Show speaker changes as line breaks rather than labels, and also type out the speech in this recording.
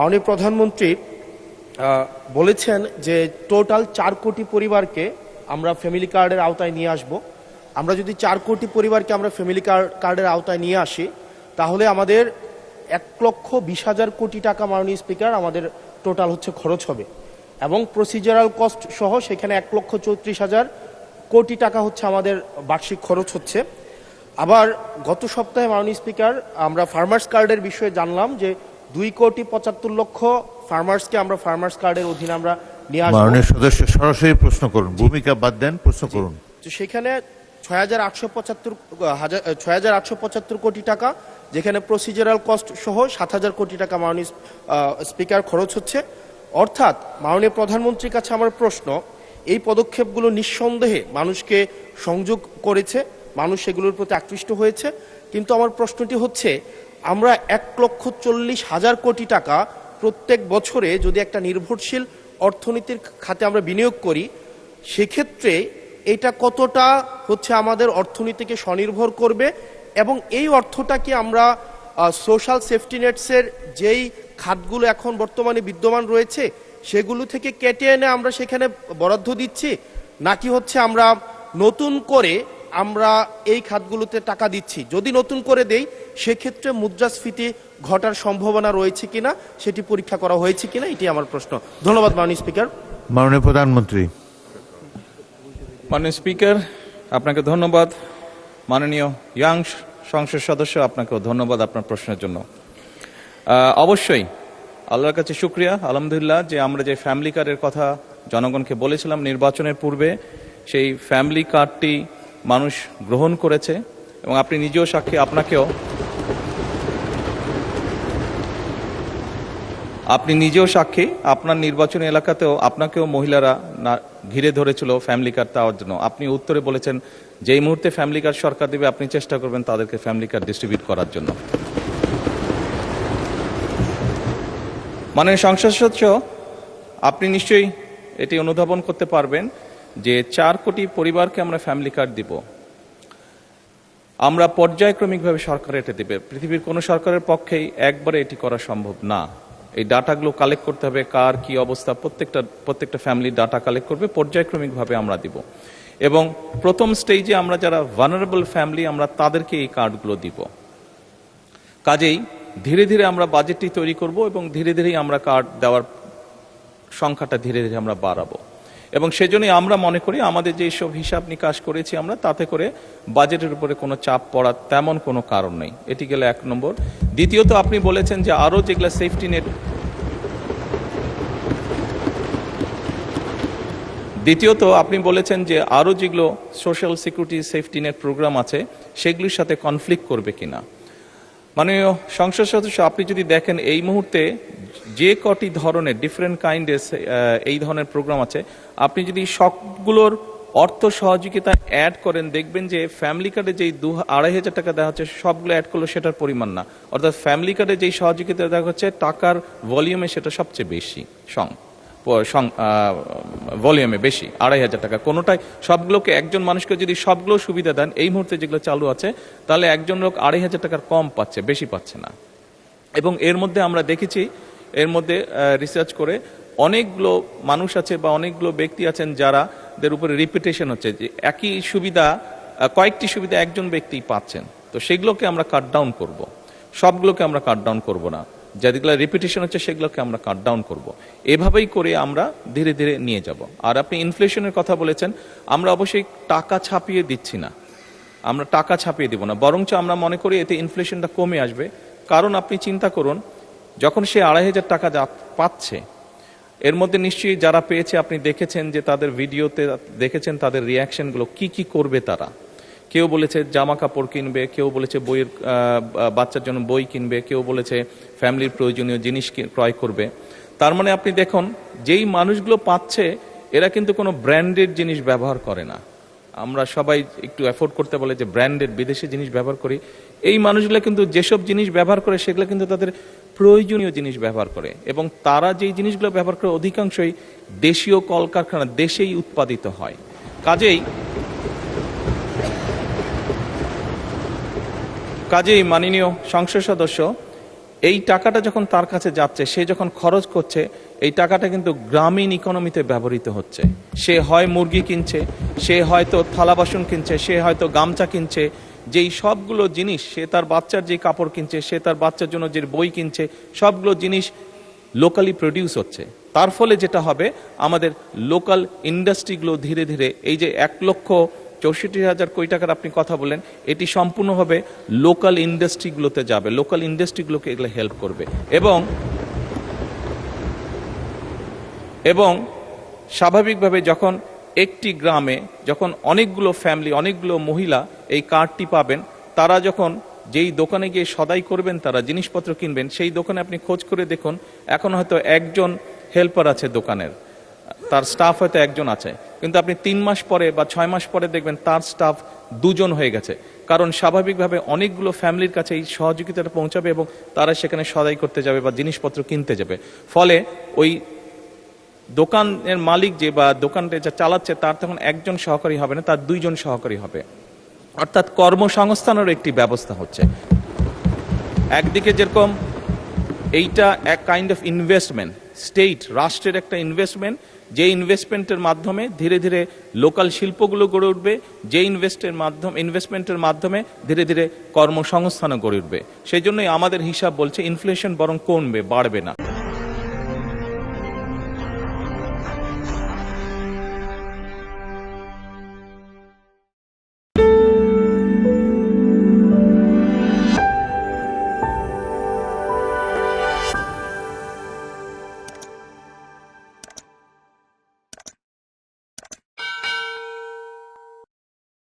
মাননীয় প্রধানমন্ত্রী বলেছেন যে টোটাল 4 কোটি পরিবারকে আমরা ফ্যামিলি কার্ডের আওতায় নিয়ে আসব। আমরা যদি 4 কোটি পরিবারকে আমরা ফ্যামিলি কার্ডের আওতায় নিয়ে আসি তাহলে আমাদের 1,20,000 কোটি টাকা মাননীয় স্পিকার আমাদের টোটাল হচ্ছে খরচ হবে এবং প্রসিজারাল কস্ট সহ সেখানে 1,34,000 কোটি টাকা হচ্ছে আমাদের বার্ষিক খরচ হচ্ছে। আবার গত সপ্তাহে মাননীয় স্পিকার আমরা ফার্মার্স কার্ডের বিষয়ে জানলাম যে 2,75,00,000 ফার্মার্সকে আমরা ফার্মার্স কার্ডের অধীনে আমরা নিয়ে আসব।
মাননীয় সদস্য সরাসরি প্রশ্ন করুন, ভূমিকা বাদ দেন, প্রশ্ন করুন।
তো সেখানে 6,875 কোটি টাকা, যেখানে প্রসিজারাল কস্ট সহ 7,000 কোটি টাকা মাননীয় স্পিকার খরচ হচ্ছে। অর্থাৎ মাননীয় প্রধানমন্ত্রীর কাছে আমার প্রশ্ন, এই পদক্ষেপগুলো নিঃসন্দেহে মানুষকে সংযোগ করেছে, মানুষ এগুলোর প্রতি আকৃষ্ট হয়েছে, কিন্তু আমার প্রশ্নটি হচ্ছে আমরা 1,40,000 কোটি টাকা প্রত্যেক বছরে যদি একটা নির্ভরশীল অর্থনীতির খাতে আমরা বিনিয়োগ করি, সেক্ষেত্রে এটা কতটা হচ্ছে আমাদের অর্থনীতিকে স্বনির্ভর করবে এবং এই অর্থটাকে আমরা সোশ্যাল সেফটি নেটসের যেই খাতগুলো এখন বর্তমানে বিদ্যমান রয়েছে সেগুলো থেকে কেটে এনে আমরা সেখানে বরাদ্দ দিচ্ছি, নাকি হচ্ছে আমরা নতুন করে আমরা এই খাতগুলোতে টাকা দিচ্ছি? যদি নতুন করে দেই সেক্ষেত্রে মুদ্রাস্ফীতি ঘটার সম্ভাবনা রয়েছে কিনা সেটি পরীক্ষা করা হয়েছে কিনা, এটি আমার প্রশ্ন। ধন্যবাদ মাননীয় স্পিকার।
মাননীয় প্রধানমন্ত্রী।
মাননীয় স্পিকার, আপনাকে ধন্যবাদ। মাননীয় ইয়াং সংসদ সদস্য, আপনাকেও ধন্যবাদ আপনার প্রশ্নের জন্য। অবশ্যই আল্লাহর কাছে শুকরিয়া, আলহামদুলিল্লাহ, যে আমরা যে ফ্যামিলি কার্ডের কথা জনগণকে বলেছিলাম নির্বাচনের পূর্বে, সেই ফ্যামিলি কার্ডটি মানুষ গ্রহণ করেছে এবং আপনি নিজেও সাক্ষী, আপনি নিজেও সাক্ষী, আপনার নির্বাচনী এলাকাতেও আপনাকেও মহিলারা ঘিরে ধরেছিল ফ্যামিলি কার্ড দেওয়ার জন্য। আপনি উত্তরে বলেছেন যেই মুহূর্তে ফ্যামিলি কার্ড সরকার দেবে আপনি চেষ্টা করবেন তাদেরকে ফ্যামিলি কার্ড ডিস্ট্রিবিউট করার জন্য। মাননীয় সংসদ সদস্য, আপনি নিশ্চয়ই এটি অনুধাবন করতে পারবেন যে 4 কোটি পরিবারকে আমরা ফ্যামিলি কার্ড দিব। আমরা পর্যায়ক্রমিকভাবে সরকার এটা দেবে। পৃথিবীর কোনো সরকারের পক্ষেই একবারে এটি করা সম্ভব না। এই ডাটাগুলো কালেক্ট করতে হবে, কার কি অবস্থা, প্রত্যেকটা ফ্যামিলি ডাটা কালেক্ট করবে, পর্যায়ক্রমিকভাবে আমরা দিব। এবং প্রথম স্টেজে আমরা যারা ভালনারেবল ফ্যামিলি আমরা তাদেরকে এই কার্ডগুলো দিব। কাজেই ধীরে ধীরে আমরা বাজেটটি তৈরি করব এবং ধীরে ধীরেই আমরা কার্ড দেওয়ার সংখ্যাটা ধীরে ধীরে আমরা বাড়াবো। এবং সেজন্যই আমরা মনে করি আমাদের যে সব হিসাব নিকাশ করেছি আমরা, তাতে করে বাজেটের উপরে কোনো চাপ পড়ার তেমন কোনো কারণ নেই। এটি গেলে 1 নম্বর। দ্বিতীয়ত, আপনি বলেছেন যে আরও যেগুলো সেফটি নেট, যেগুলো social security safety net program আছে সেগুলির সাথে কনফ্লিক্ট করবে কিনা। মাননীয় সংসদ সদস্য, আপনি যদি দেখেন এই মুহূর্তে যে কটি ধরনের ডিফারেন্ট কাইন্ডের এই ধরনের প্রোগ্রাম আছে, আপনি যদি সবগুলোর অর্থ সহযোগিতা অ্যাড করেন দেখবেন যে ফ্যামিলি কার্ডে যেই 2,500 টাকা দেওয়া হচ্ছে সবগুলো অ্যাড করলে সেটার পরিমাণ না, অর্থাৎ ফ্যামিলি কার্ডে যেই সহযোগিতা দেওয়া হচ্ছে টাকার ভলিউমে সেটা সবচেয়ে বেশি, ভলিউমে বেশি, 2,500 টাকা কোনোটাই। সবগুলোকে একজন মানুষকে যদি সবগুলো সুবিধা দেন এই মুহূর্তে যেগুলো চালু আছে, তাহলে একজন লোক 2,500 টাকার কম পাচ্ছে, বেশি পাচ্ছে না। এবং এর মধ্যে আমরা দেখেছি, এর মধ্যে রিসার্চ করে অনেকগুলো মানুষ আছে বা অনেকগুলো ব্যক্তি আছেন যাদের উপরে রিপিটেশন হচ্ছে, যে একই সুবিধা, কয়েকটি সুবিধা একজন ব্যক্তি পাচ্ছেন। তো সেগুলোকে আমরা কাট ডাউন করবো, সবগুলোকে আমরা কাট ডাউন করবো না, যেগুলো রিপিটেশন হচ্ছে সেগুলোকে আমরা কাট ডাউন করবো। এভাবেই করে আমরা ধীরে ধীরে নিয়ে যাব। আর আপনি ইনফ্লেশনের কথা বলেছেন, আমরা অবশ্যই টাকা ছাপিয়ে দিচ্ছি না, আমরা টাকা ছাপিয়ে দিব না, বরঞ্চ আমরা মনে করি এতে ইনফ্লেশনটা কমে আসবে। কারণ আপনি চিন্তা করুন, যখন সে 2,500 টাকা পাচ্ছে, এর মধ্যে নিশ্চয়ই যারা পেয়েছে আপনি দেখেছেন যে তাদের ভিডিওতে দেখেছেন তাদের রিয়াকশনগুলো, কি করবে তারা। কেউ বলেছে জামা কাপড় কিনবে, কেউ বলেছে বাচ্চার জন্য বই কিনবে, কেউ বলেছে ফ্যামিলির প্রয়োজনীয় জিনিস ক্রয় করবে। তার মানে আপনি দেখুন, যেই মানুষগুলো পাচ্ছে এরা কিন্তু কোনো ব্র্যান্ডেড জিনিস ব্যবহার করে না। আমরা সবাই একটু অ্যাফোর্ড করতে বলে যে ব্র্যান্ডেড বিদেশি জিনিস ব্যবহার করি, এই মানুষগুলো কিন্তু যেসব জিনিস ব্যবহার করে সেগুলো কিন্তু তাদের প্রয়োজনীয় জিনিস ব্যবহার করে, এবং তারা যেই জিনিসগুলো ব্যবহার করে অধিকাংশই দেশীয় কলকারখানা, দেশেই উৎপাদিত হয়। কাজেই মাননীয় সংসদ সদস্য, এই টাকাটা যখন তার কাছে যাচ্ছে, সে যখন খরচ করছে, এই টাকাটা কিন্তু গ্রামীণ ইকোনমিতে ব্যবহৃত হচ্ছে। সে হয় মুরগি কিনছে, সে হয়তো থালা বাসন কিনছে, সে হয়তো গামছা কিনছে, যেই সবগুলো জিনিস, সে তার বাচ্চার যে কাপড় কিনছে, সে তার বাচ্চার জন্য যে বই কিনছে, সবগুলো জিনিস লোকালি প্রডিউস হচ্ছে। তার ফলে যেটা হবে, আমাদের লোকাল ইন্ডাস্ট্রিগুলো ধীরে ধীরে, এই যে 1,64,000 কোটি টাকার আপনি কথা বললেন, এটি সম্পূর্ণভাবে লোকাল ইন্ডাস্ট্রিগুলোতে যাবে, লোকাল ইন্ডাস্ট্রিগুলোকে এগুলো হেল্প করবে। এবং স্বাভাবিকভাবে যখন একটি গ্রামে যখন অনেকগুলো ফ্যামিলি, অনেকগুলো মহিলা এই কার্ডটি পাবেন, তারা যখন যেই দোকানে গিয়ে সদাই করবেন, তারা জিনিসপত্র কিনবেন, সেই দোকানে আপনি খোঁজ করে দেখুন, এখন হয়তো একজন হেল্পার আছে দোকানের, তার স্টাফ হয়তো একজন আছে, কিন্তু আপনি 3 মাস পরে বা 6 মাস পরে দেখবেন তার স্টাফ 2 জন হয়ে গেছে। কারণ স্বাভাবিকভাবে অনেকগুলো ফ্যামিলির কাছে এই সহযোগিতাটা পৌঁছাবে এবং তারা সেখানে সদাই করতে যাবে বা জিনিসপত্র কিনতে যাবে। ফলে ওই দোকানের মালিক যে বা দোকানটা যা চালাচ্ছে, তার তখন একজন সহকারী হবে না, তার 2 জন সহকারী হবে। অর্থাৎ কর্মসংস্থানের একটি ব্যবস্থা হচ্ছে। একদিকে যেরকম এইটা এক কাইন্ড অফ ইনভেস্টমেন্ট, স্টেট, রাষ্ট্রের একটা ইনভেস্টমেন্ট, যে ইনভেস্টমেন্টের মাধ্যমে ধীরে ধীরে লোকাল শিল্পগুলো গড়ে উঠবে, যে ইনভেস্টমেন্টের মাধ্যমে ধীরে ধীরে কর্মসংস্থানও গড়ে উঠবে। সেই জন্যই আমাদের হিসাব বলছে ইনফ্লেশন বরং কমবে, বাড়বে না।